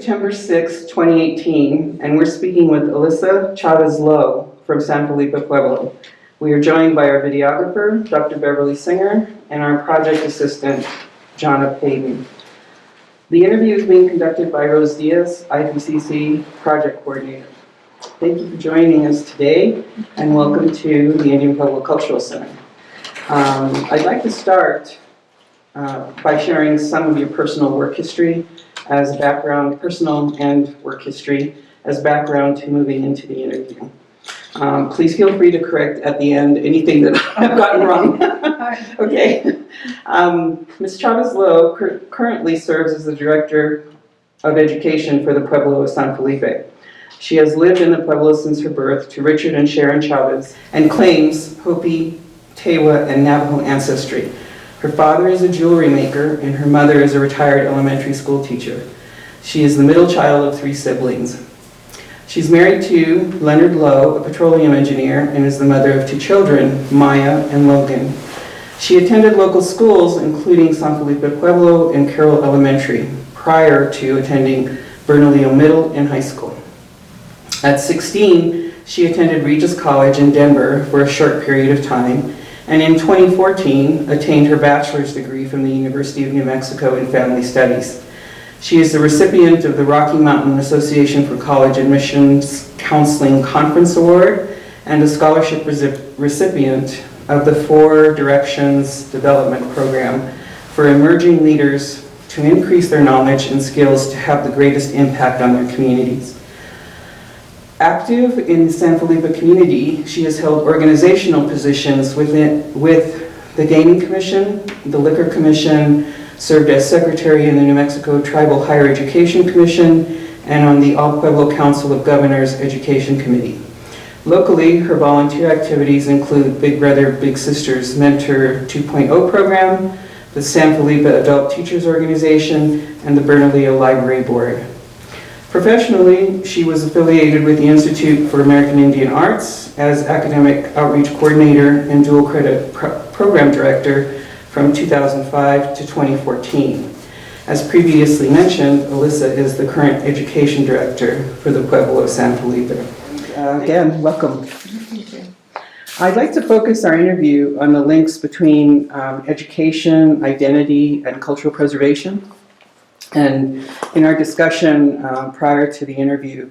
September 6, 2018, and we're speaking with Alissa Chavez Lowe from San Felipe, Pueblo. We are joined by our videographer, Dr. Beverly Singer, and our project assistant, Jonna Payton. The interview is being conducted by Rose Diaz, IPCC project coordinator. Thank you for joining us today, and welcome to the Indian Pueblo Cultural Center. I'd like to start by sharing some of your personal work history as background, personal and work history as background to moving into the interview. Please feel free to correct at the end anything that I've gotten wrong. Okay. Ms. Chavez Lowe currently serves as the Director of Education for the Pueblo of San Felipe. She has lived in the Pueblo since her birth to Richard and Sharon Chavez and claims Hopi, Tewa, and Navajo ancestry. Her father is a jewelry maker and her mother is a retired elementary school teacher. She is the middle child of 3 siblings. She's married to Leonard Lowe, a petroleum engineer, and is the mother of 2 children, Maya and Logan. She attended local schools, including San Felipe Pueblo and Carroll Elementary, prior to attending Bernalillo Middle and High School. At 16, she attended Regis College in Denver for a short period of time, and in 2014 attained her bachelor's degree from the University of New Mexico in Family Studies. She is the recipient of the Rocky Mountain Association for College Admissions Counseling Conference Award and a scholarship recipient of the 4 Directions Development Program for emerging leaders to increase their knowledge and skills to have the greatest impact on their communities. Active in the San Felipe community, she has held organizational positions with the Gaming Commission, the Liquor Commission, served as Secretary in the New Mexico Tribal Higher Education Commission, and on the All Pueblo Council of Governors Education Committee. Locally, her volunteer activities include Big Brother, Big Sisters Mentor 2.0 program, the San Felipe Adult Teachers Organization, and the Bernalillo Library Board. Professionally, she was affiliated with the Institute for American Indian Arts as Academic Outreach Coordinator and Dual Credit Program Director from 2005 to 2014. As previously mentioned, Alissa is the current Education Director for the Pueblo of San Felipe. Again, welcome. Thank you. I'd like to focus our interview on the links between education, identity, and cultural preservation. And in our discussion prior to the interview,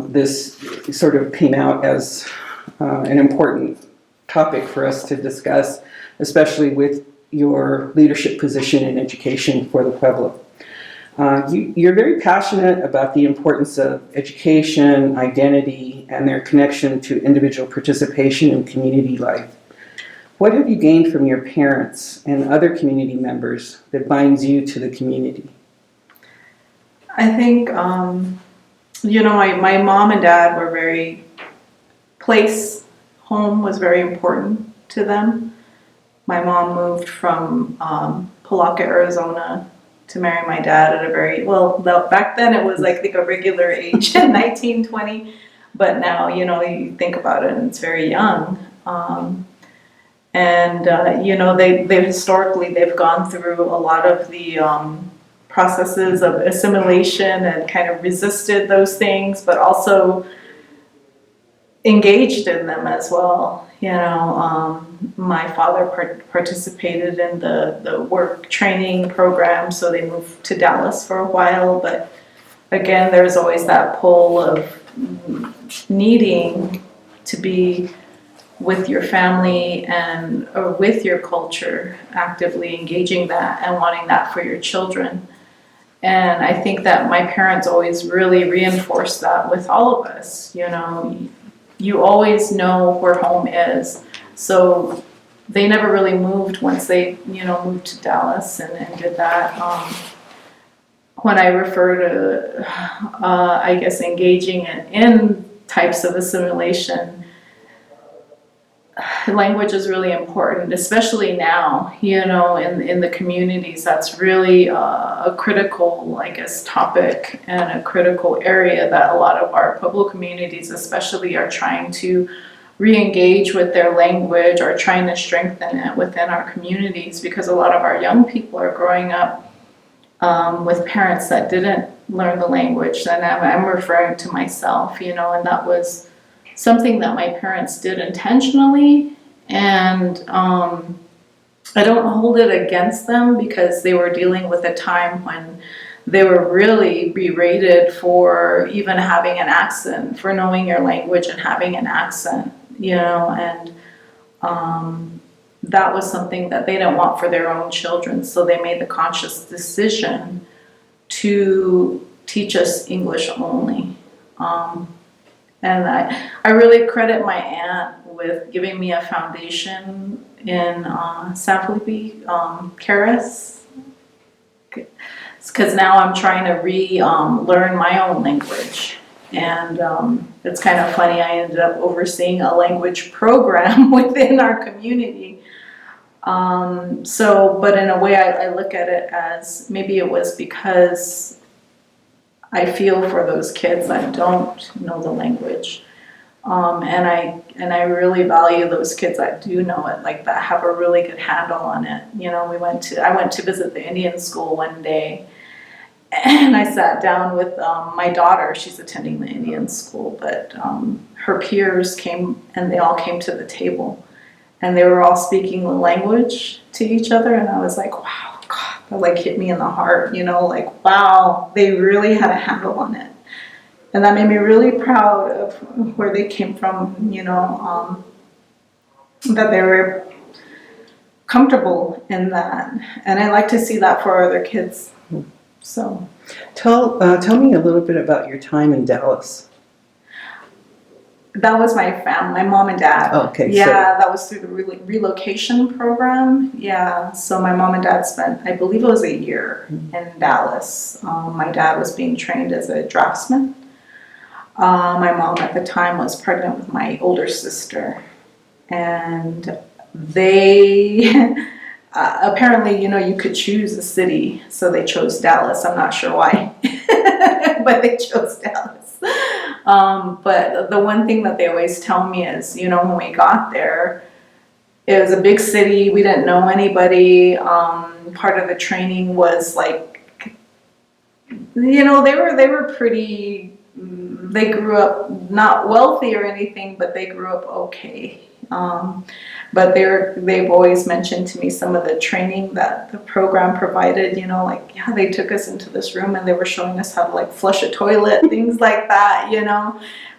this sort of came out as an important topic for us to discuss, especially with your leadership position in education for the Pueblo. You're very passionate about the importance of education, identity, and their connection to individual participation in community life. What have you gained from your parents and other community members that binds you to the community? I think, my mom and dad were home was very important to them. My mom moved from Palaca, Arizona to marry my dad at back then it was I think a regular age in 1920, but now, you think about it and it's very young. They historically, they've gone through a lot of the processes of assimilation and kind of resisted those things, but also engaged in them as well. My father participated in the work training program, so they moved to Dallas for a while, but again, there's always that pull of needing to be with your family or with your culture, actively engaging that and wanting that for your children. And I think that my parents always really reinforced that with all of us. You always know where home is. So they never really moved once they, moved to Dallas and did that. When I refer to, engaging in types of assimilation, language is really important, especially now, in the communities. That's really a critical, topic and a critical area that a lot of our Pueblo communities especially are trying to re-engage with their language or trying to strengthen it within our communities, because a lot of our young people are growing up with parents that didn't learn the language. And I'm referring to myself, and that was something that my parents did intentionally. And I don't hold it against them because they were dealing with a time when they were really berated for even having an accent, for knowing your language and having an accent, and that was something that they didn't want for their own children. So they made the conscious decision to teach us English only. And I really credit my aunt with giving me a foundation in San Felipe, Caris, because now I'm trying to learn my own language. And it's kind of funny, I ended up overseeing a language program within our community. But in a way, I look at it as maybe it was because I feel for those kids that don't know the language. And I really value those kids that do know it, like that have a really good handle on it. I went to visit the Indian school one day, and I sat down with my daughter. She's attending the Indian school, but her peers came, and they all came to the table, and they were all speaking the language to each other, and I was like, wow, God, that like hit me in the heart, like, wow, they really had a handle on it. And that made me really proud of where they came from, that they were comfortable in that. And I like to see that for other kids. So, Tell me a little bit about your time in Dallas. that was my family, my mom and dad. Oh, okay. Yeah, that was through the relocation program. Yeah, so my mom and dad spent, I believe it was a year in Dallas. My dad was being trained as a draftsman. My mom at the time was pregnant with my older sister, and they apparently, you could choose a city, so they chose Dallas. I'm not sure why, but they chose Dallas. But the one thing that they always tell me is, when we got there, it was a big city. We didn't know anybody. Part of the training was like, they were pretty. They grew up not wealthy or anything, but they grew up okay. But they've always mentioned to me some of the training that the program provided, they took us into this room and they were showing us how to like flush a toilet, things like that,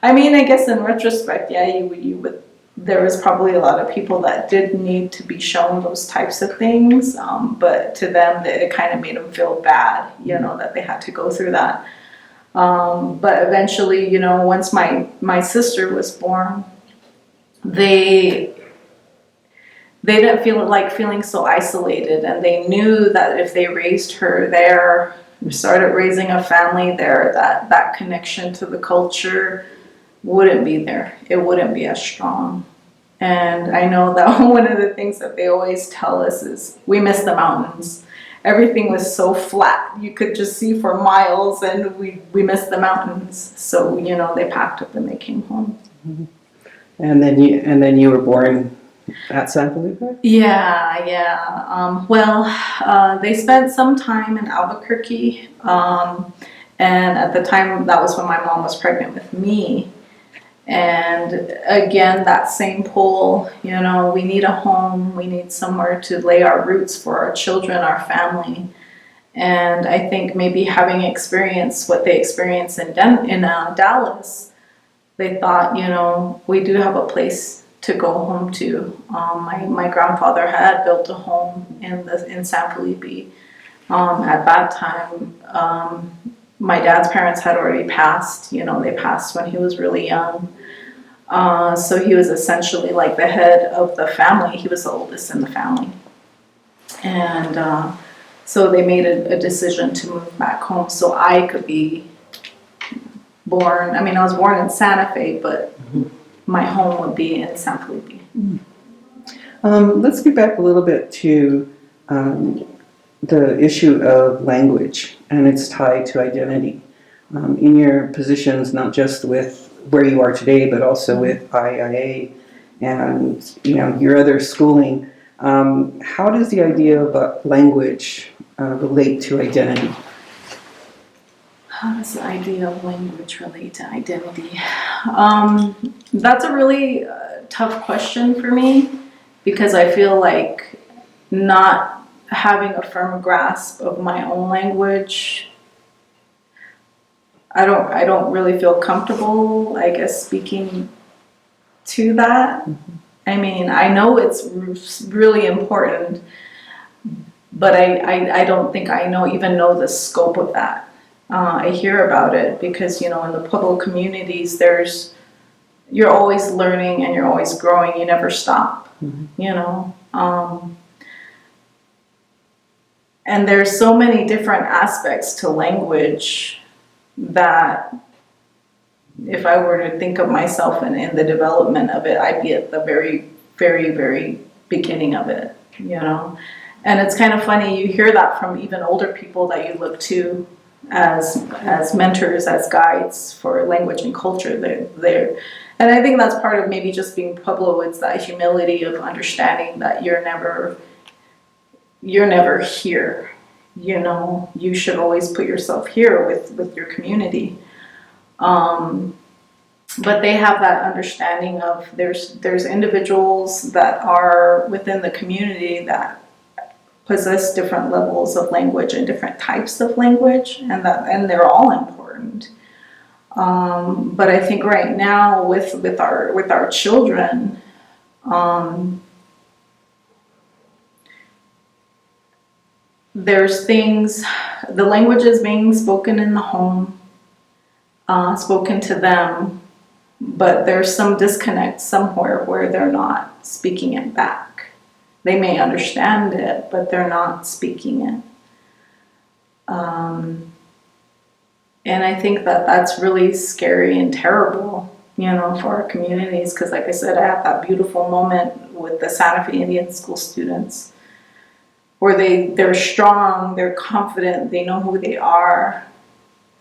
I mean, I guess in retrospect, yeah, you would, there was probably a lot of people that did need to be shown those types of things, but to them, it kind of made them feel bad, that they had to go through that. But eventually, once my sister was born, they didn't feel like feeling so isolated, and they knew that if they raised her there, started raising a family there, that connection to the culture wouldn't be there. It wouldn't be as strong. And I know that one of the things that they always tell us is we miss the mountains. Everything was so flat. You could just see for miles, and we missed the mountains. So, they packed up and they came home. Mm-hmm. And then you were born at San Felipe? Yeah. They spent some time in Albuquerque. And at the time, that was when my mom was pregnant with me. And again, that same pull, we need a home, we need somewhere to lay our roots for our children, our family. And I think maybe having experienced what they experienced in Dallas, they thought, we do have a place to go home to. My grandfather had built a home in San Felipe. At that time, my dad's parents had already passed. They passed when he was really young. So he was essentially like the head of the family. He was the oldest in the family. And so they made a decision to move back home so I could be born. I mean, I was born in Santa Fe, but my home would be in San Felipe. Let's get back a little bit to the issue of language and its tie to identity. In your positions, not just with where you are today, but also with IIA and your other schooling, how does the idea of language relate to identity? How does the idea of language relate to identity? That's a really tough question for me because I feel like not having a firm grasp of my own language, I don't really feel comfortable, I guess, speaking to that. I mean, I know it's really important, but I don't think I even know the scope of that. I hear about it because, in the Pueblo communities, you're always learning and you're always growing. You never stop, and there's so many different aspects to language that if I were to think of myself in the development of it, I'd be at the very, very, very beginning of it, And it's kind of funny, you hear that from even older people that you look to as mentors, as guides for language and culture. And I think that's part of maybe just being Pueblo. It's that humility of understanding that you're never here. You should always put yourself here with your community. But they have that understanding of there's individuals that are within the community that possess different levels of language and different types of language, and they're all important. But I think right now with our children, there's things, the language is being spoken in the home, spoken to them, but there's some disconnect somewhere where they're not speaking it back. They may understand it, but they're not speaking it. And I think that's really scary and terrible, for our communities. Because like I said, I had that beautiful moment with the Santa Fe Indian School students where they're strong, they're confident, they know who they are,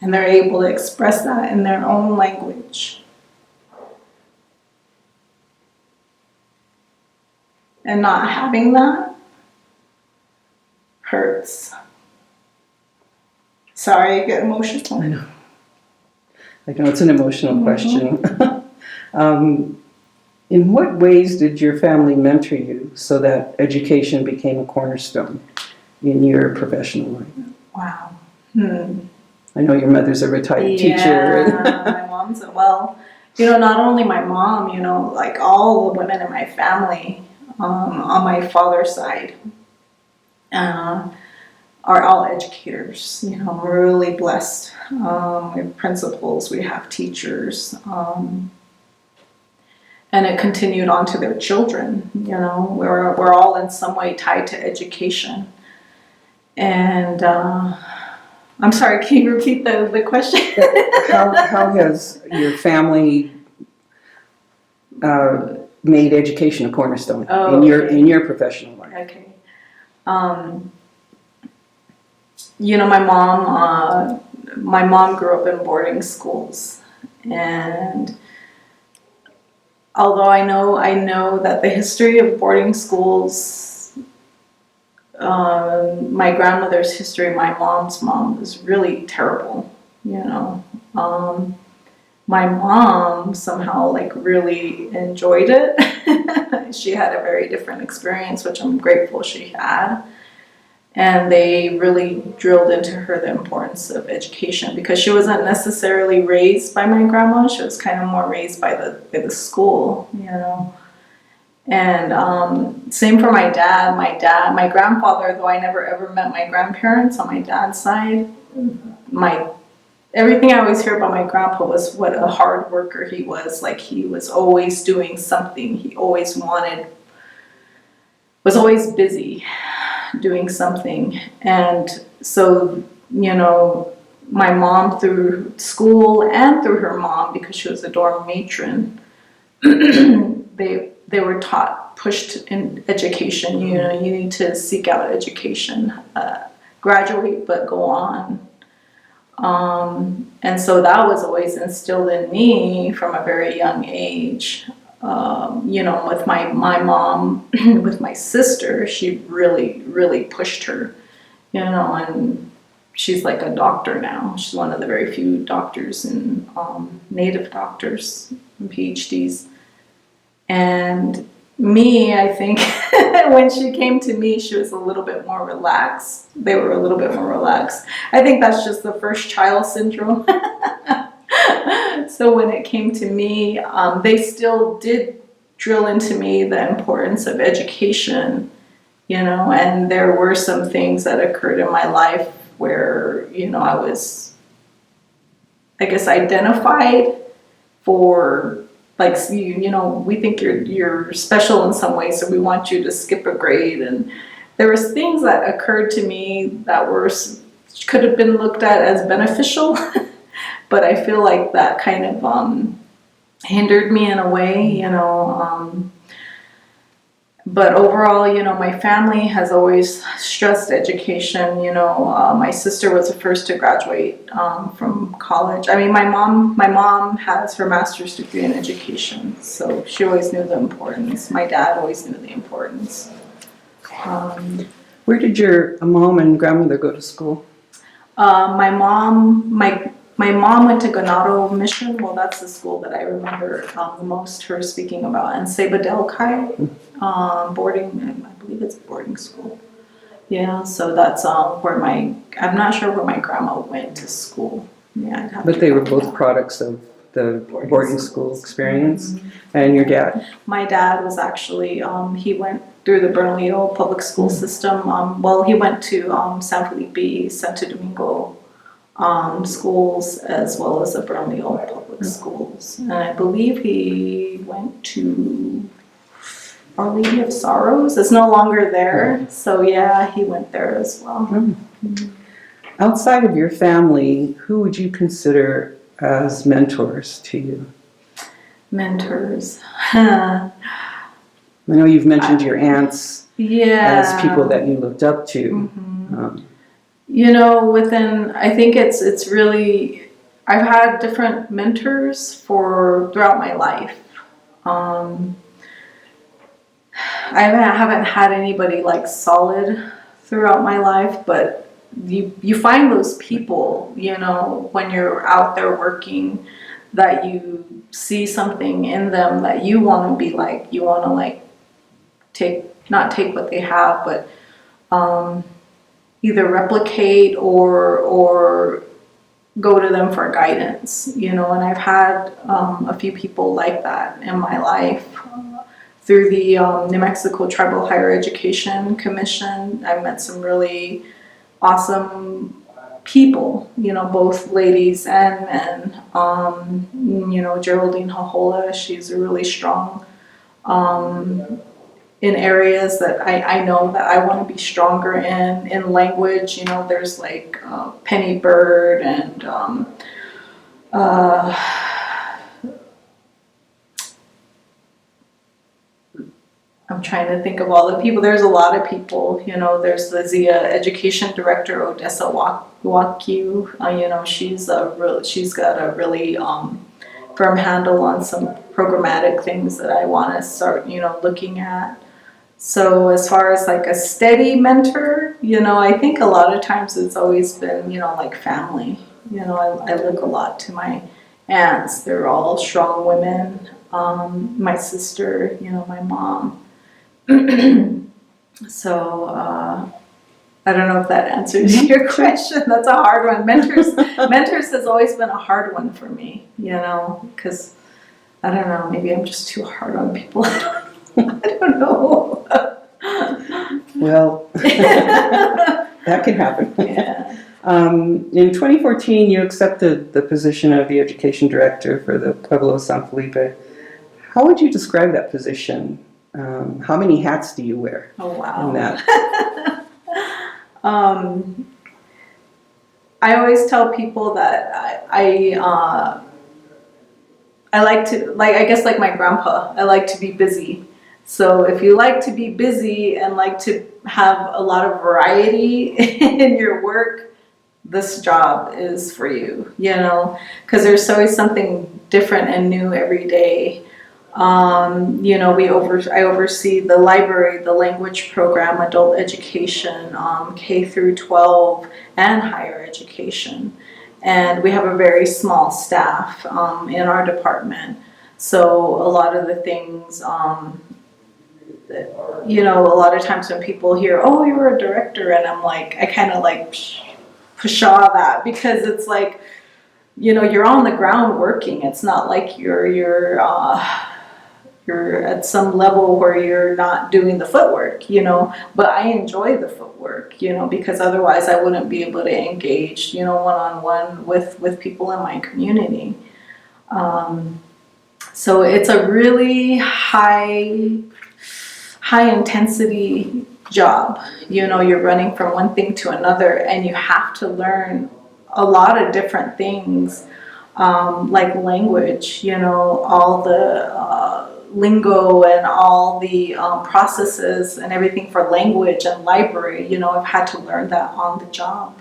and they're able to express that in their own language. And not having that hurts. Sorry, I get emotional. I know it's an emotional question. In what ways did your family mentor you so that education became a cornerstone in your professional life? Wow. I know your mother's a retired teacher. Yeah, my mom's well. Not only my mom, like all the women in my family, on my father's side, are all educators. We're really blessed. We have principals, we have teachers, and it continued on to their children. We're all in some way tied to education. And I'm sorry, can you repeat the question? How has your family made education a cornerstone in your professional life? Okay. My mom grew up in boarding schools, and although I know that the history of boarding schools, my grandmother's history, my mom's mom, was really terrible. My mom somehow really enjoyed it. She had a very different experience, which I'm grateful she had. And they really drilled into her the importance of education because she wasn't necessarily raised by my grandma. She was kind of more raised by the school, And same for my dad. My grandfather, though I never ever met my grandparents on my dad's side, everything I always hear about my grandpa was what a hard worker he was. Like he was always doing something. He always was always busy doing something. And so, my mom through school and through her mom, because she was a dorm matron, they were pushed in education. You need to seek out education, graduate, but go on. And so that was always instilled in me from a very young age. With my mom, with my sister, she really, really pushed her, and she's like a doctor now. She's one of the very few doctors in native doctors and PhDs. And me, I think when she came to me, she was a little bit more relaxed. They were a little bit more relaxed. I think that's just the first child syndrome. So when it came to me, they still did drill into me the importance of education, you know, and there were some things that occurred in my life where, you know, I was, I guess, identified for, like, you know, we think you're special in some way, so we want you to skip a grade. And there was things that occurred to me that could have been looked at as beneficial, but I feel like that kind of hindered me in a way, you know. But overall, you know, my family has always stressed education. You know, my sister was the first to graduate from college. I mean, my mom has her master's degree in education, so she always knew the importance. My dad always knew the importance. Where did your mom and grandmother go to school? My mom went to Ganado Mission. Well, that's the school that I remember the most her speaking about. And Sabadell Kai, boarding, I believe it's boarding school. Yeah, so that's where I'm not sure where my grandma went to school. Yeah, I'd have But to they were find both out. products of the boarding school experience. Mm-hmm. And your dad? My dad was actually, he went through the Bernalillo public school system. Well, he went to San Felipe, Santo Domingo schools, as well as the Bernalillo public schools. And I believe he went to Our Lady of Sorrows. It's no longer there. So yeah, he went there as well. Mm-hmm. Outside of your family, who would you consider as mentors to you? Mentors. I know you've mentioned your aunts as people that you looked up to. Mm-hmm. You know, I think it's really, I've had different mentors throughout my life. I haven't had anybody like solid throughout my life, but you find those people, you know, when you're out there working, that you see something in them that you want to be like. You want to like not take what they have, but either replicate or go to them for guidance, you know. And I've had a few people like that in my life. Through the New Mexico Tribal Higher Education Commission, I met some really awesome people, you know, both ladies and men. You know, Geraldine Hohola, she's really strong in areas that I know that I want to be stronger in language. You know, there's like Penny Bird and I'm trying to think of all the people. There's a lot of people, you know. There's the Zia Education Director, Odessa Wakiu. You know, she's got a really firm handle on some programmatic things that I want to start, you know, looking at. So as far as like a steady mentor, you know, I think a lot of times it's always been, you know, like family. You know, I look a lot to my aunts. They're all strong women. My sister, you know, my mom. So I don't know if that answers your question. That's a hard one. Mentors has always been a hard one for me, you know, because I don't know, maybe I'm just too hard on people. I don't know. Well, that can happen. Yeah. In 2014, you accepted the position of the Education Director for the Pueblo San Felipe. How would you describe that position? How many hats do you wear? Oh, wow. In that? I always tell people that I like to, like, I guess like my grandpa, I like to be busy. So if you like to be busy and like to have a lot of variety in your work, this job is for you, you know, because there's always something different and new every day. I oversee the library, the language program, adult education, K through 12, and higher education. And we have a very small staff in our department. So a lot of the things, a lot of times when people hear, "Oh, you're a director," and I'm like, I kind of like pshaw that, because it's like, you're on the ground working. It's not like you're at some level where you're not doing the footwork, but I enjoy the footwork, because otherwise I wouldn't be able to engage, one-on-one with people in my community. So it's a really high intensity job. You're running from one thing to another, and you have to learn a lot of different things, like language, all the lingo and all the processes and everything for language and library. I've had to learn that on the job.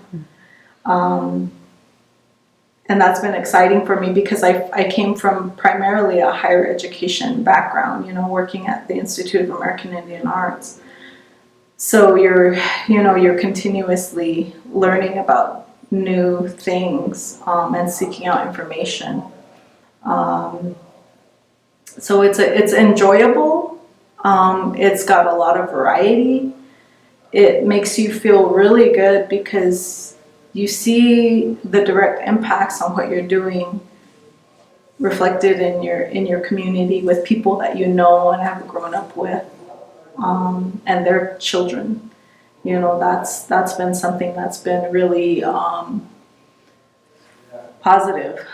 And that's been exciting for me, because I came from primarily a higher education background, working at the Institute of American Indian Arts. So you're continuously learning about new things, and seeking out information. So it's enjoyable. It's got a lot of variety. It makes you feel really good, because you see the direct impacts on what you're doing reflected in your community, with people that you know and have grown up with, and their children. That's been something that's been really positive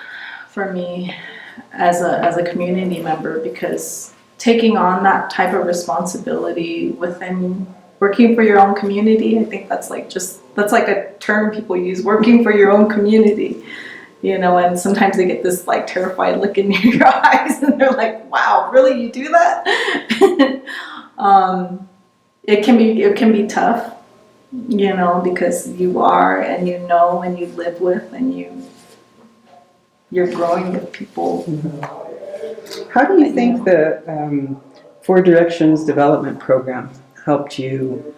for me as a community member, because taking on that type of responsibility within working for your own community, I think that's like a term people use, working for your own community, and sometimes they get this like terrified look in your eyes, and they're like, "Wow, really, you do that?" It can be tough, because you are, and and you live with, and you're growing with people. How do you think the Four Directions Development Program helped you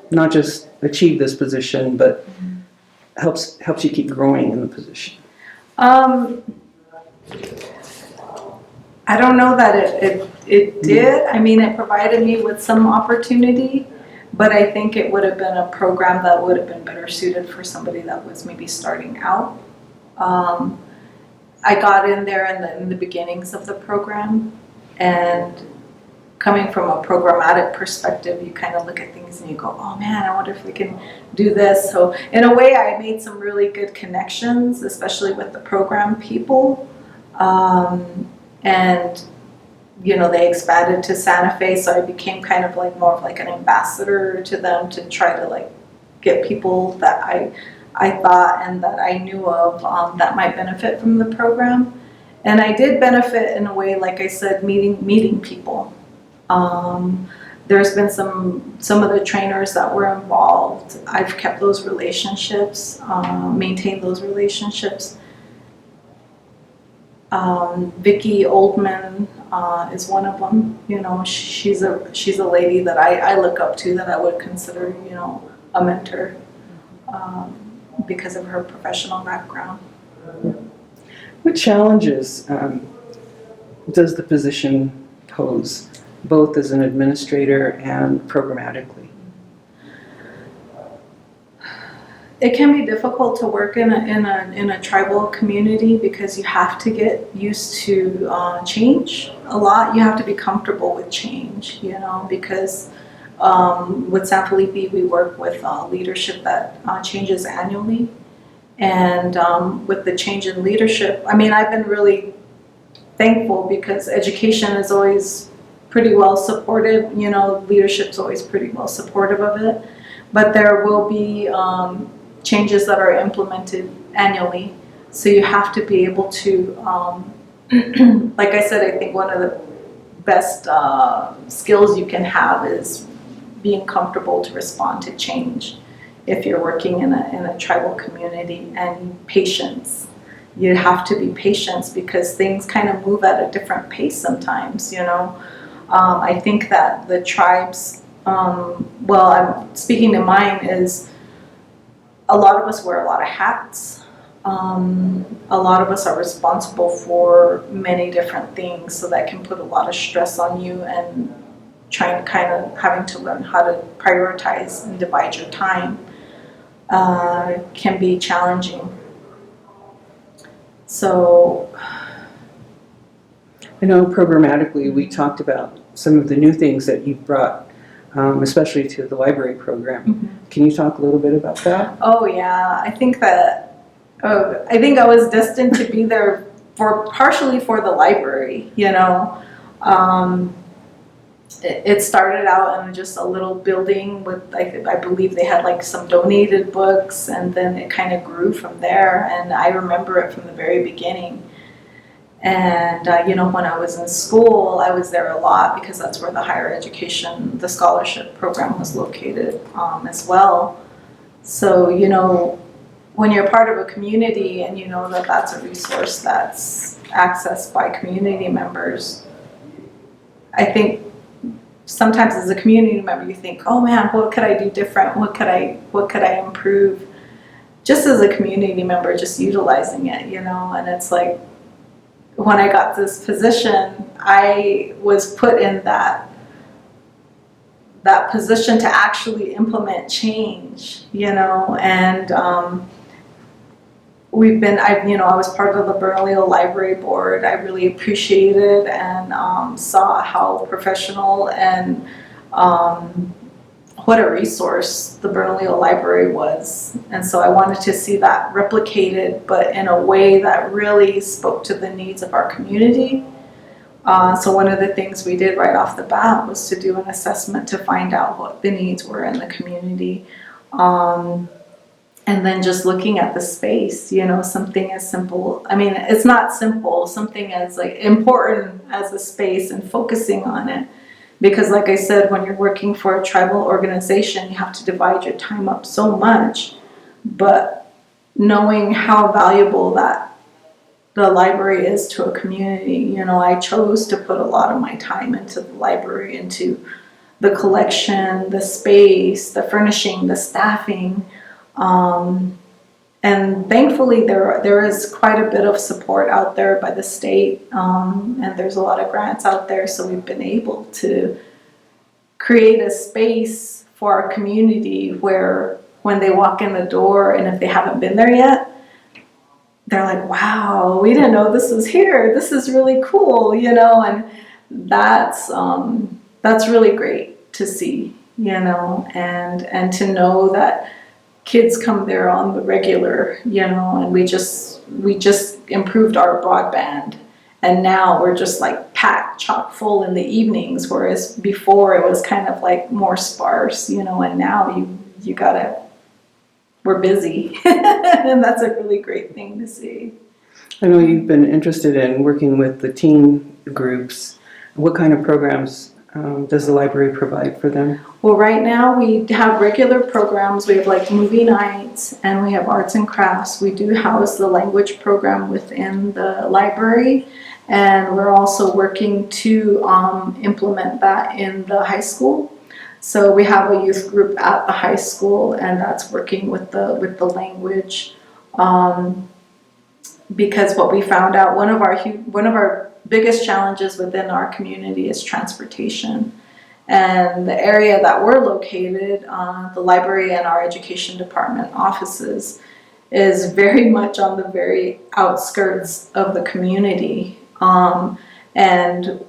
not just achieve this position, but helps you keep growing in the position? I don't know that it did. I mean, it provided me with some opportunity, but I think it would have been a program that would have been better suited for somebody that was maybe starting out. I got in there in the beginnings of the program, and coming from a programmatic perspective, you kind of look at things and you go, "Oh man, I wonder if we can do this." So in a way, I made some really good connections, especially with the program people. And they expanded to Santa Fe, so I became kind of like more of like an ambassador to them, to try to like get people that I thought and that I knew of that might benefit from the program. And I did benefit in a way, like I said, meeting people. There's been some of the trainers that were involved. I've kept those relationships, maintained those relationships. Vicki Oldman is one of them. She's a lady that I look up to, that I would consider a mentor, because of her professional background. What challenges does the position pose, both as an administrator and programmatically? It can be difficult to work in a tribal community, because you have to get used to change a lot. You have to be comfortable with change, because with San Felipe we work with leadership that changes annually. And with the change in leadership, I mean, I've been really thankful, because education is always pretty well supported. Leadership's always pretty well supportive of it. But there will be changes that are implemented annually. So you have to be able to, like I said, I think one of the best skills you can have is being comfortable to respond to change if you're working in a tribal community, and patience. you have to be patient because things kind of move at a different pace sometimes, you know. I think that the tribes, well, I'm speaking to mine, is a lot of us wear a lot of hats. A lot of us are responsible for many different things, so that can put a lot of stress on you, and trying kind of having to learn how to prioritize and divide your time can be challenging. So I know programmatically we talked about some of the new things that you've brought, especially to the library program. Mm-hmm. Can you talk a little bit about that? Oh yeah, I think I was destined to be there partially for the library, you know. It started out in just a little building with, I believe they had like some donated books, and then it kind of grew from there, and I remember it from the very beginning. And you know, when I was in school, I was there a lot because that's where the higher education, the scholarship program was located as well. So, you know, when you're part of a community and you know that that's a resource that's accessed by community members, I think sometimes as a community member you think, oh man, what could I do different? What could I improve? Just as a community member, just utilizing it, you know. And it's like, when I got this position, I was put in that position to actually implement change, you know. And I was part of the Bernalillo Library Board. I really appreciated and saw how professional and what a resource the Bernalillo Library was. And so I wanted to see that replicated, but in a way that really spoke to the needs of our community. So one of the things we did right off the bat was to do an assessment to find out what the needs were in the community. And then just looking at the space, you know, something as simple, I mean, it's not simple, something as like important as the space, and focusing on it. Because like I said, when you're working for a tribal organization, you have to divide your time up so much. But knowing how valuable that the library is to a community, you know, I chose to put a lot of my time into the library, into the collection, the space, the furnishing, the staffing. And thankfully there is quite a bit of support out there by the state, and there's a lot of grants out there, so we've been able to create a space for our community where when they walk in the door, and if they haven't been there yet, they're like, wow, we didn't know this was here, this is really cool, you know. And that's really great to see, you know, and to know that kids come there on the regular, you know. And we just improved our broadband, and now we're just like packed chock full in the evenings, whereas before it was kind of like more sparse, you know. And now we're busy. And that's a really great thing to see. I know you've been interested in working with the teen groups. What kind of programs does the library provide for them? Well, right now we have regular programs. We have like movie nights, and we have arts and crafts. We do house the language program within the library, and we're also working to implement that in the high school. So we have a youth group at the high school, and that's working with the language. Because what we found out, one of our biggest challenges within our community is transportation. And the area that we're located, the library and our education department offices, is very much on the very outskirts of the community. And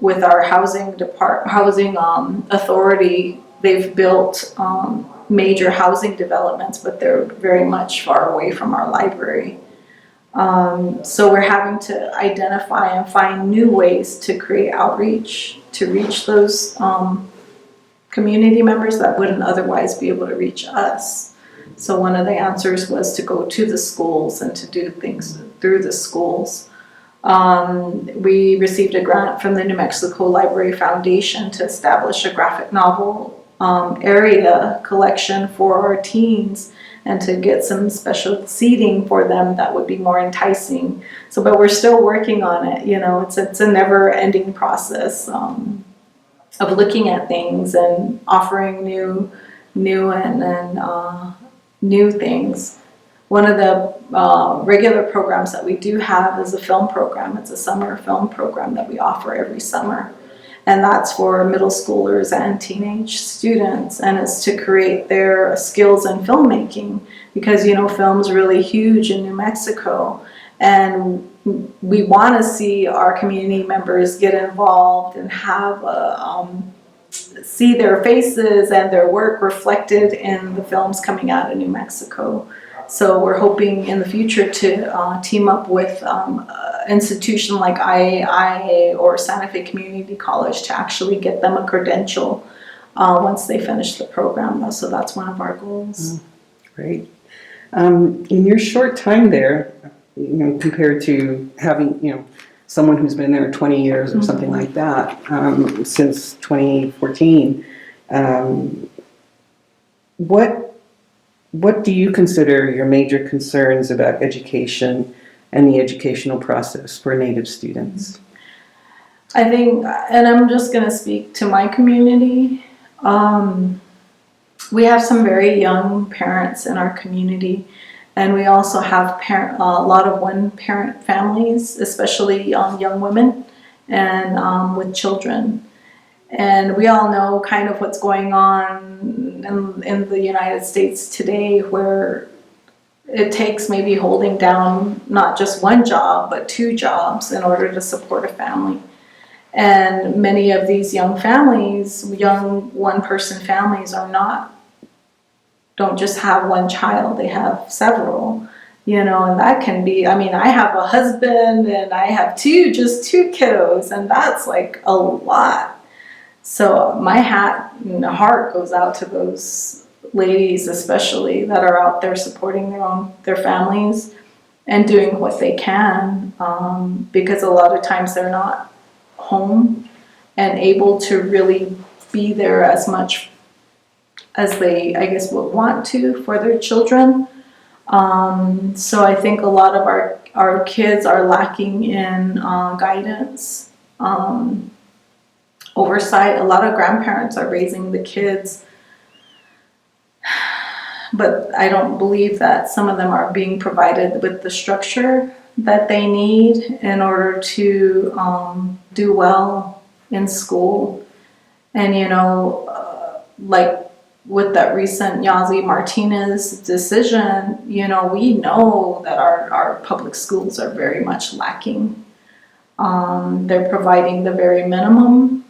with our housing authority, they've built major housing developments, but they're very much far away from our library. So we're having to identify and find new ways to create outreach to reach those community members that wouldn't otherwise be able to reach us. So one of the answers was to go to the schools and to do things through the schools. We received a grant from the New Mexico Library Foundation to establish a graphic novel area collection for our teens, and to get some special seating for them that would be more enticing. So, but we're still working on it. You know, it's a never-ending process of looking at things and offering new things. One of the regular programs that we do have is a film program. It's a summer film program that we offer every summer. And that's for middle schoolers and teenage students. And it's to create their skills in filmmaking, because, you know, film's really huge in New Mexico. And we want to see our community members get involved and have see their faces and their work reflected in the films coming out of New Mexico. So we're hoping in the future to team up with an institution like IAIA or Santa Fe Community College to actually get them a credential once they finish the program. So that's one of our goals. Great. In your short time there, you know, compared to having, you know, someone who's been there 20 years or something like that, since 2014, what do you consider your major concerns about education and the educational process for Native students? I think, and I'm just going to speak to my community, we have some very young parents in our community, and we also have a lot of one-parent families, especially young women and with children. And we all know kind of what's going on in the United States today, where it takes maybe holding down not just one job, but 2 jobs in order to support a family. And many of these young families, young one-person families, don't just have one child, they have several, you know, and that can be, I mean, I have a husband and I have just two kiddos, and that's like a lot. So my hat and heart goes out to those ladies, especially, that are out there supporting their families and doing what they can, because a lot of times they're not home and able to really be there as much as they, I guess, would want to for their children. So I think a lot of our kids are lacking in guidance, oversight. A lot of grandparents are raising the kids, but I don't believe that some of them are being provided with the structure that they need in order to do well in school. And, you know, like with that recent Yazzie Martinez decision, you know, we know that our public schools are very much lacking. They're providing the very minimum,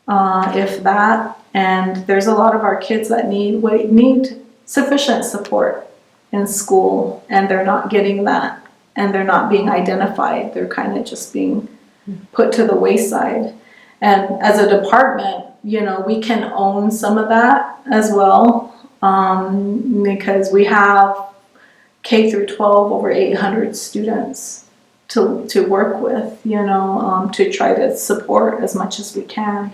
if that, and there's a lot of our kids that need sufficient support in school, and they're not getting that, and they're not being identified. They're kind of just being put to the wayside. And as a department, you know, we can own some of that as well, because we have K through 12 over 800 students to work with, you know, to try to support as much as we can.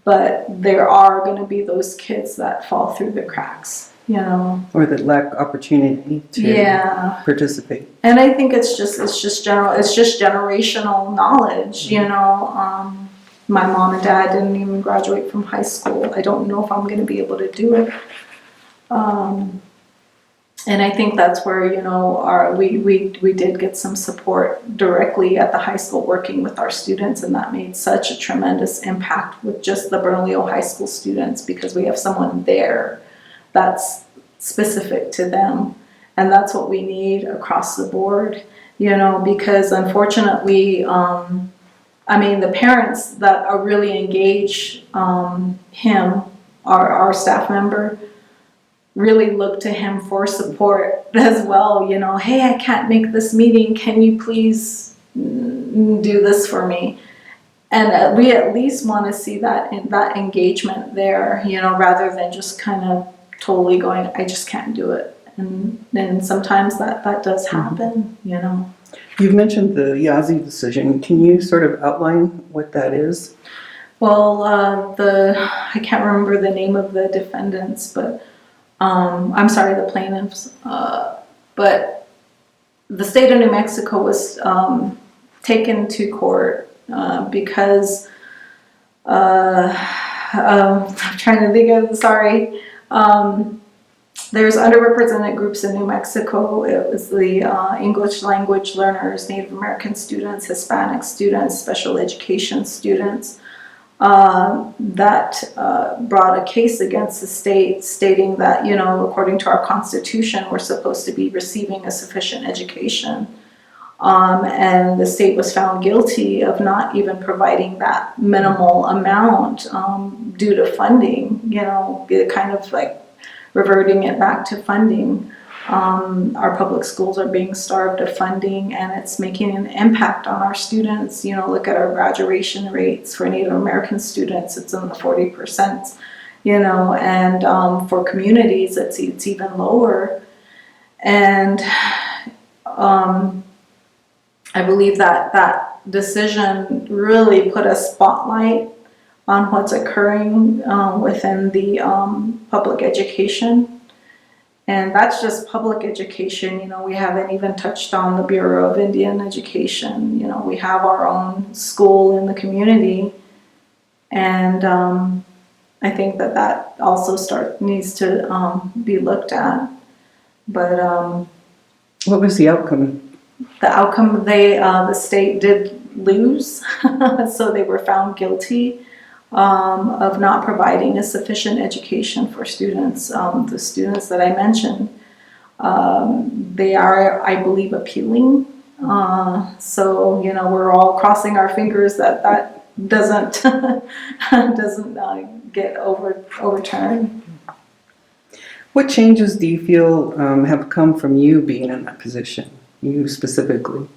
But there are going to be those kids that fall through the cracks, you know, or that lack opportunity to participate. And I think it's just generational knowledge, you know. My mom and dad didn't even graduate from high school. I don't know if I'm going to be able to do it. And I think that's where, you know, we did get some support directly at the high school, working with our students, and that made such a tremendous impact with just the Bernalillo High School students, because we have someone there that's specific to them. And that's what we need across the board, you know, because unfortunately, I mean, the parents that are really engage him, our staff member, really look to him for support as well. You know, hey, I can't make this meeting. Can you please do this for me? And we at least want to see that engagement there, you know, rather than just kind of totally going, I just can't do it. And then sometimes that does happen, you know. You've mentioned the Yazzie decision. Can you sort of outline what that is? Well, I can't remember the name of the defendants, but I'm sorry, the plaintiffs, but the state of New Mexico was taken to court because I'm trying to think of, sorry. There's underrepresented groups in New Mexico. It was the English language learners, Native American students, Hispanic students, special education students that brought a case against the state stating that, you know, according to our Constitution, we're supposed to be receiving a sufficient education. And the state was found guilty of not even providing that minimal amount due to funding, you know, kind of like reverting it back to funding. Our public schools are being starved of funding, and it's making an impact on our students. You know, look at our graduation rates for Native American students, it's in the 40%, you know, and for communities, it's even lower. And I believe that that decision really put a spotlight on what's occurring within the public education. And that's just public education. You know, we haven't even touched on the Bureau of Indian Education. You know, we have our own school in the community. And I think that that also needs to be looked at. But What was the outcome? the outcome, the state did lose. So they were found guilty of not providing a sufficient education for students. The students that I mentioned, they are, I believe, appealing. So, you know, we're all crossing our fingers that that doesn't get overturned. What changes do you feel have come from you being in that position, you specifically?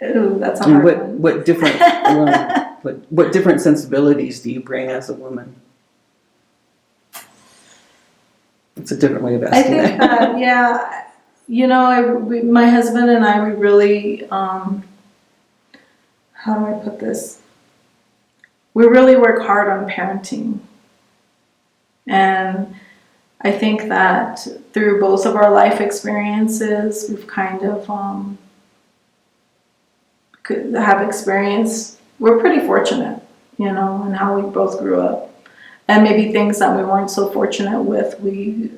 Ooh, that's a And hard one. what different sensibilities do you bring as a woman? It's a different way of I asking think that. that, yeah, you know, my husband and I, we really, how do I put this? We really work hard on parenting. And I think that through both of our life experiences, we've kind of have experienced, we're pretty fortunate, you know, in how we both grew up. And maybe things that we weren't so fortunate with, we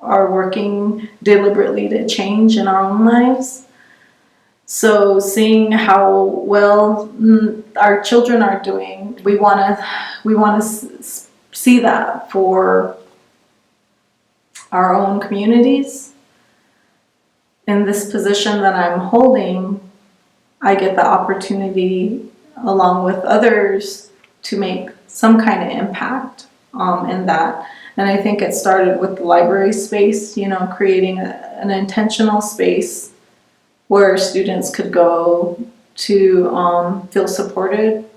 are working deliberately to change in our own lives. So seeing how well our children are doing, we want to see that for our own communities. In this position that I'm holding, I get the opportunity, along with others, to make some kind of impact in that. And I think it started with the library space, you know, creating an intentional space where students could go to feel supported,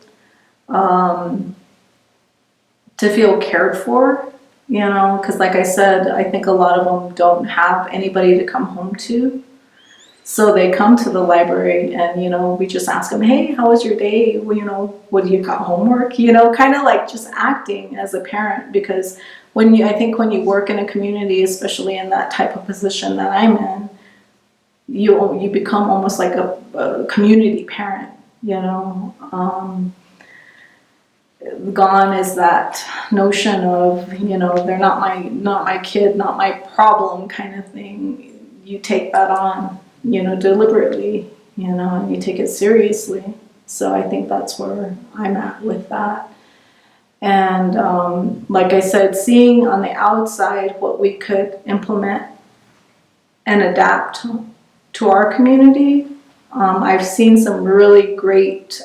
to feel cared for, you know, because like I said, I think a lot of them don't have anybody to come home to. So they come to the library and, you know, we just ask them, hey, how was your day? Well, you know, what do you got homework? You know, kind of like just acting as a parent, because I think when you work in a community, especially in that type of position that I'm in, you become almost like a community parent, you know. Gone is that notion of, you know, they're not my kid, not my problem kind of thing. You take that on, you know, deliberately, you know, and you take it seriously. So I think that's where I'm at with that. And like I said, seeing on the outside what we could implement and adapt to our community. I've seen some really great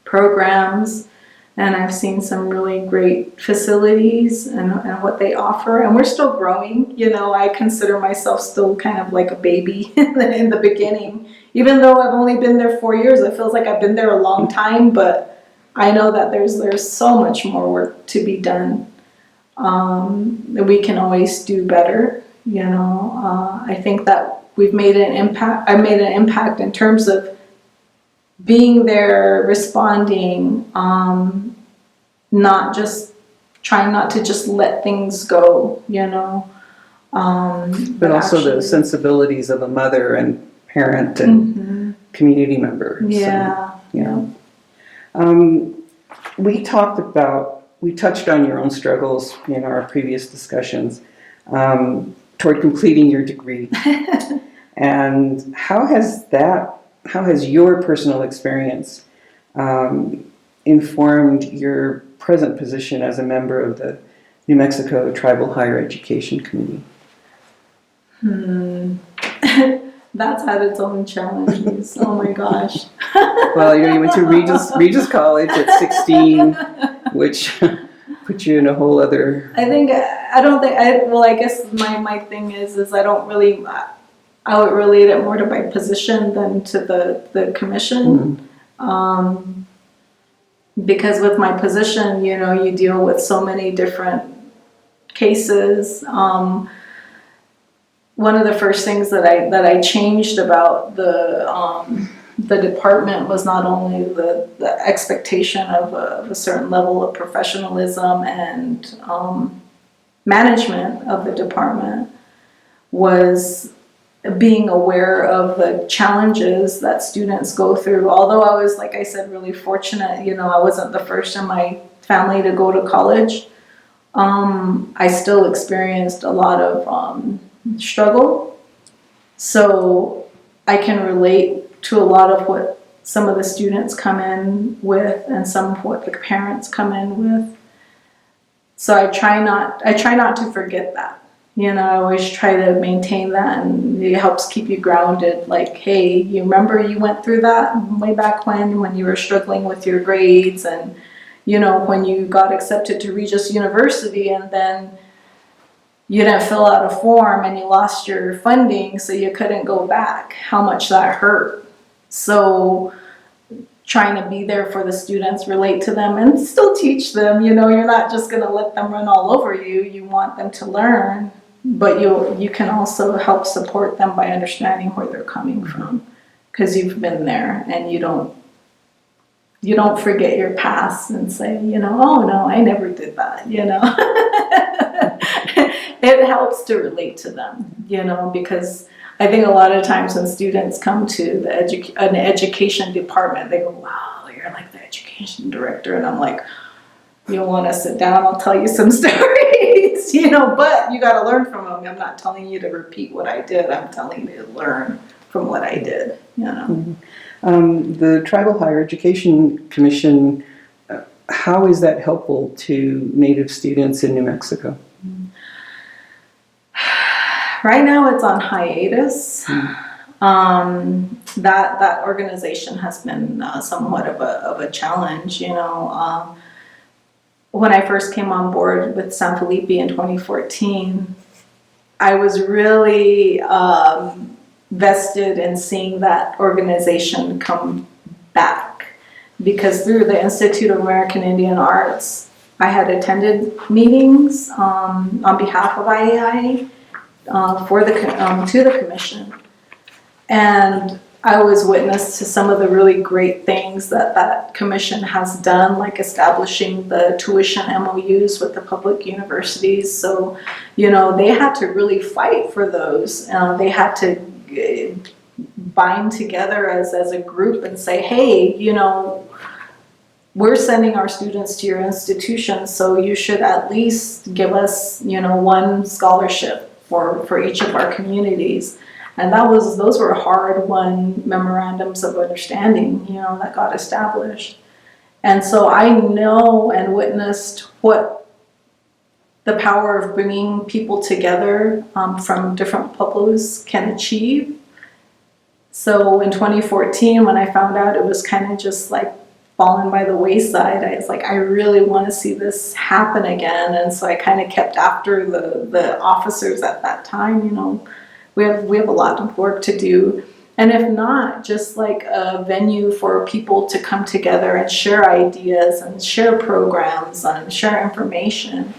programs, and I've seen some really great facilities and what they offer. And we're still growing. You know, I consider myself still kind of like a baby in the beginning. Even though I've only been there 4 years, it feels like I've been there a long time, but I know that there's so much more work to be done. We can always do better, you know. I think that we've made an impact. I've made an impact in terms of being there, responding, not just trying not to just let things go, But also the actually, sensibilities of a mother and parent and community member. yeah, So, yeah. We touched on your own struggles in our previous discussions toward completing your degree. And how has your personal experience informed your present position as a member of the New Mexico Tribal Higher Education Committee? That's had its own challenges. Oh my gosh. Well, you went to Regis College at 16, which put you in a whole other... I guess my thing is I don't really, I would relate it more to my position than to the commission. Because with my position, you deal with so many different cases. One of the first things that I changed about the department was not only the expectation of a certain level of professionalism and management of the department, was being aware of the challenges that students go through. Although I was, like I said, really fortunate, I wasn't the first in my family to go to college. I still experienced a lot of struggle. So I can relate to a lot of what some of the students come in with and some of what the parents come in with. So I try not to forget that. I always try to maintain that, and it helps keep you grounded. Like, hey, you remember you went through that way back when you were struggling with your grades, and when you got accepted to Regis University and then you didn't fill out a form and you lost your funding, so you couldn't go back, how much that hurt. So trying to be there for the students, relate to them, and still teach them. You're not just going to let them run all over you. You want them to learn, but you can also help support them by understanding where they're coming from, because you've been there, and you don't forget your past and say, oh no, I never did that. It helps to relate to them, because I think a lot of times when students come to an education department, they go, wow, you're like the education director. And I'm like, you want to sit down, I'll tell you some stories, but you got to learn from them. I'm not telling you to repeat what I did. I'm telling you to learn from what I did, The Tribal Higher Education Commission, how is that helpful to Native students in New Mexico? Right now it's on hiatus. That organization has been somewhat of a challenge. When I first came on board with San Felipe in 2014, I was really vested in seeing that organization come back, because through the Institute of American Indian Arts, I had attended meetings on behalf of IAI to the commission, and I was witness to some of the really great things that commission has done, like establishing the tuition MOUs with the public universities. So they had to really fight for those. They had to bind together as a group and say, hey, we're sending our students to your institution, so you should at least give us one scholarship for each of our communities. And those were hard-won memorandums of understanding, that got established. And so I know and witnessed what the power of bringing people together from different pueblos can achieve. So in 2014, when I found out it was kind of just like fallen by the wayside, I was like, I really want to see this happen again. And so I kind of kept after the officers at that time. We have a lot of work to do. And if not, just like a venue for people to come together and share ideas and share programs and share information.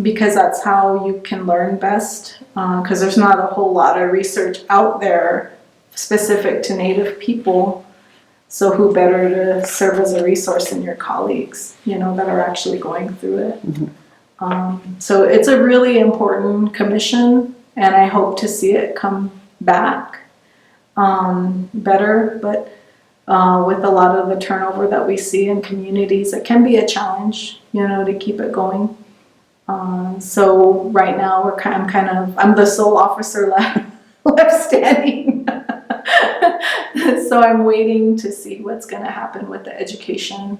Because that's how you can learn best. Because there's not a whole lot of research out there specific to Native people. So who better to serve as a resource than your colleagues, that are actually going through it. So it's a really important commission, and I hope to see it come back better. But with a lot of the turnover that we see in communities, it can be a challenge, to keep it going. So right now I'm the sole officer left standing. So I'm waiting to see what's going to happen with the Education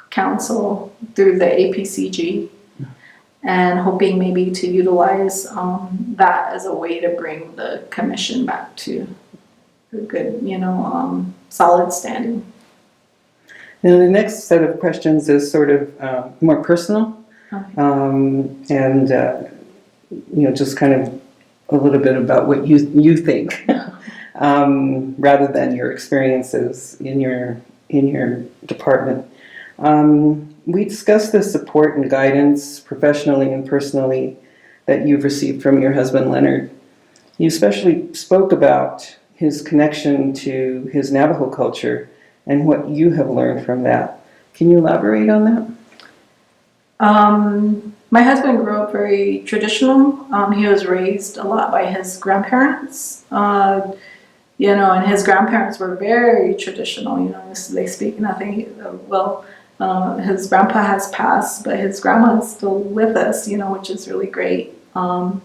Council through the APCG, and hoping maybe to utilize that as a way to bring the commission back to a good, solid standing. Now, the next set of questions is sort of more personal, and just kind of a little bit about what you think, rather than your experiences in your department. We discussed the support and guidance, professionally and personally, that you've received from your husband, Leonard. You especially spoke about his connection to his Navajo culture and what you have learned from that. Can you elaborate on that? My husband grew up very traditional. He was raised a lot by his grandparents, and his grandparents were very traditional. They speak nothing. His grandpa has passed, but his grandma is still with us, which is really great. So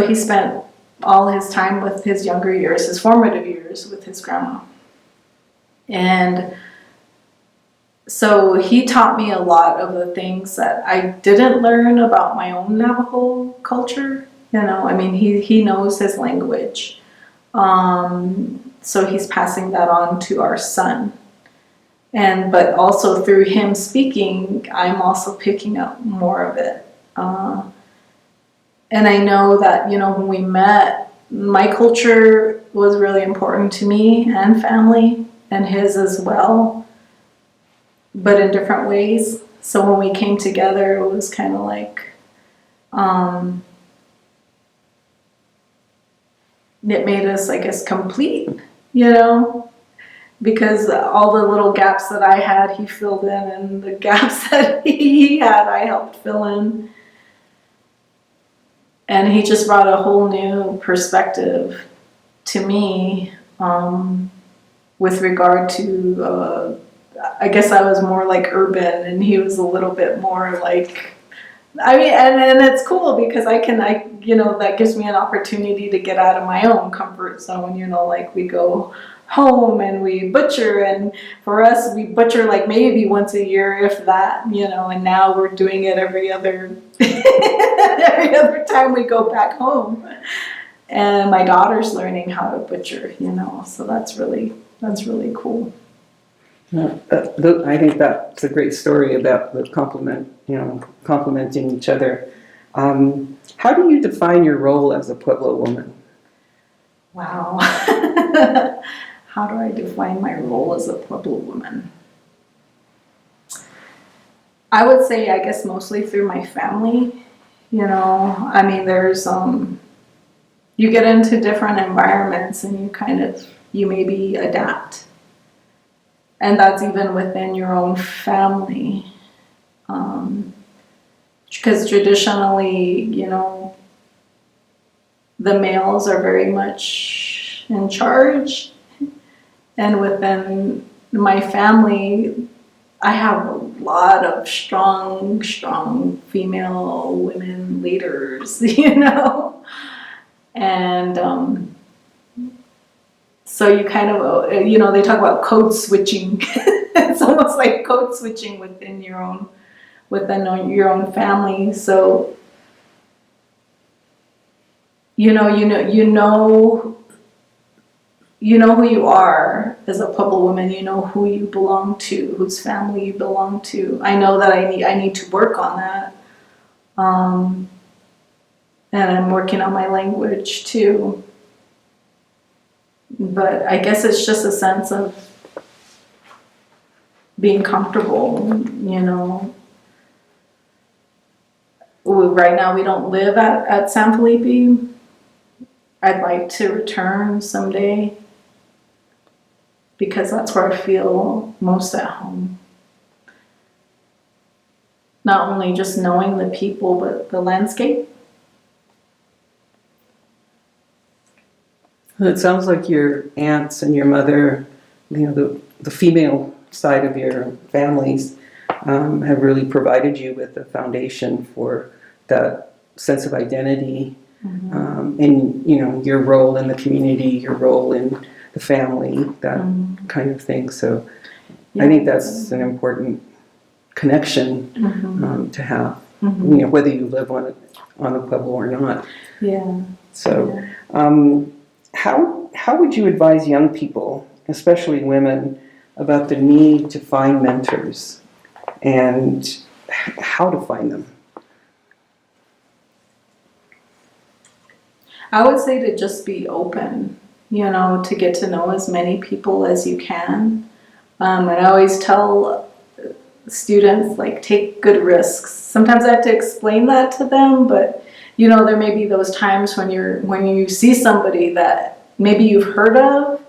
he spent all his time with his younger years, his formative years, with his grandma. And so he taught me a lot of the things that I didn't learn about my own Navajo culture. He knows his language. So he's passing that on to our son. But also through him speaking, I'm also picking up more of it. And I know that, when we met, my culture was really important to me and family, and his as well, but in different ways. So when we came together, it was kind of like, it made us, I guess, complete, because all the little gaps that I had, he filled in, and the gaps that he had, I helped fill in. And he just brought a whole new perspective to me, with regard to, I guess I was more like urban, and he was a little bit more like, and it's cool because that gives me an opportunity to get out of my own comfort zone, like we go home and we butcher, and for us we butcher like maybe once a year, if that, and now we're doing it every other every other time we go back home. And my daughter's learning how to butcher, so that's really cool. I think that's a great story about the complementing each other. How do you define your role as a Pueblo woman? Wow. How do I define my role as a Pueblo woman? I would say, I guess, mostly through my family. There's, you get into different environments and you maybe adapt. And that's even within your own family. Because traditionally, the males are very much in charge. And within my family, I have a lot of strong female women leaders, And so you kind of, they talk about code switching. It's almost like code switching within your own family. So, you know who you are as a Pueblo woman. You know who you belong to, whose family you belong to. I know that I need to work on that. And I'm working on my language too. But I guess it's just a sense of being comfortable, Right now we don't live at San Felipe. I'd like to return someday. because that's where I feel most at home. Not only just knowing the people, but the landscape. It sounds like your aunts and your mother, the female side of your families, have really provided you with a foundation for that sense of identity, and your role in the community, your role in the family, that kind of thing. So I think that's an important connection to have, whether you live on the Pueblo or not. Yeah. So, how would you advise young people, especially women, about the need to find mentors and how to find them? I would say to just be open, to get to know as many people as you can. And I always tell students, like, take good risks. Sometimes I have to explain that to them, but there may be those times when you see somebody that maybe you've heard of,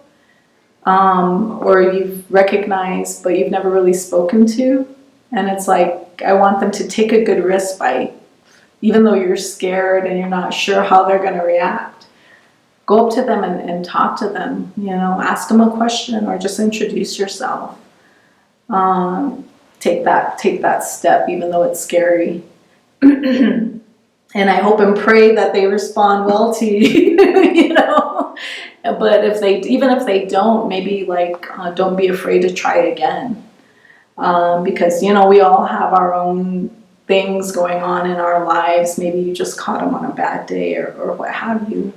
or you've recognized, but you've never really spoken to. And it's like, I want them to take a good risk by, even though you're scared and you're not sure how they're going to react, go up to them and talk to them, ask them a question or just introduce yourself. Take that step, even though it's scary. And I hope and pray that they respond well to you, But even if they don't, maybe don't be afraid to try again. Because, we all have our own things going on in our lives. Maybe you just caught them on a bad day or what have you.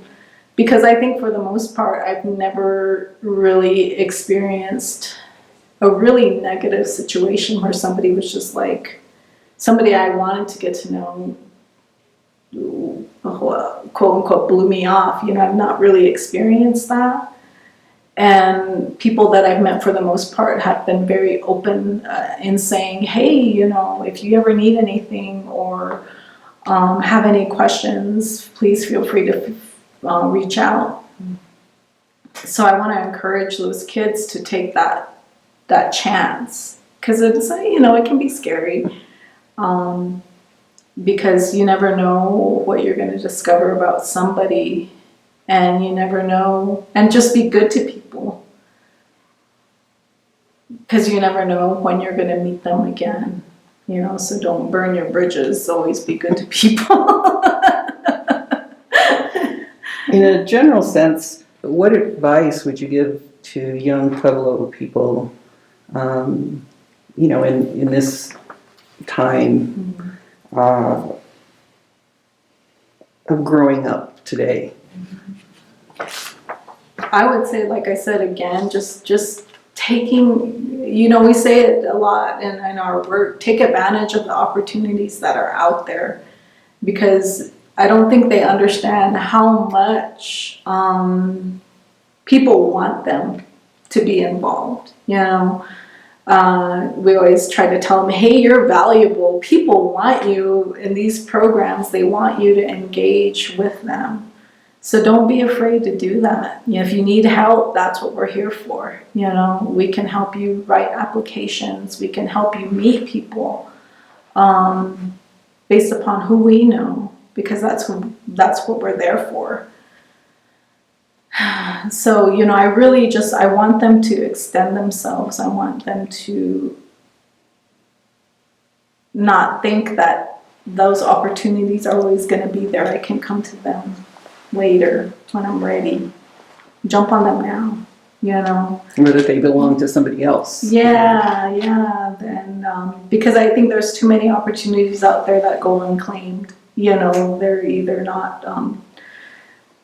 Because I think for the most part, I've never really experienced a really negative situation where somebody was just like, somebody I wanted to get to know, quote unquote, blew me off. I've not really experienced that. And people that I've met for the most part have been very open in saying, hey, if you ever need anything or have any questions, please feel free to reach out. So I want to encourage those kids to take that chance, because it's, it can be scary. Because you never know what you're going to discover about somebody, and you never know. And just be good to people, because you never know when you're going to meet them again. So don't burn your bridges. Always be good to people. In a general sense, what advice would you give to young Pueblo people, in this time of growing up today? I would say, like I said again, just taking, we say it a lot in our work, take advantage of the opportunities that are out there, because I don't think they understand how much people want them to be involved. We always try to tell them, hey, you're valuable. People want you in these programs. They want you to engage with them. So don't be afraid to do that. If you need help, that's what we're here for. We can help you write applications. We can help you meet people based upon who we know, because that's what we're there for. So, I really I want them to extend themselves. I want them to not think that those opportunities are always going to be there. I can come to them later when I'm ready. Jump on them now, Or that they belong to somebody else. Yeah. And because I think there's too many opportunities out there that go unclaimed. They're either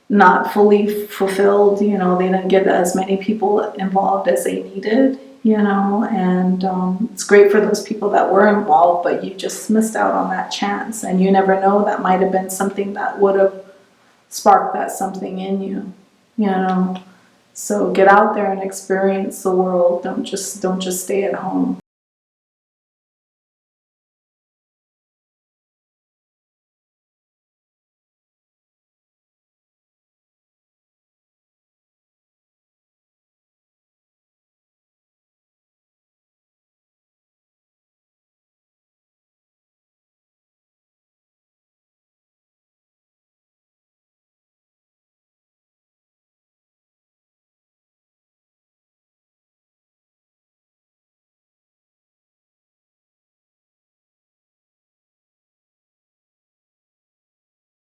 not fully fulfilled, they didn't get as many people involved as they needed, and it's great for those people that were involved, but you just missed out on that chance, and you never know, that might have been something that would have sparked that something in you, So get out there and experience the world. Don't just stay at home.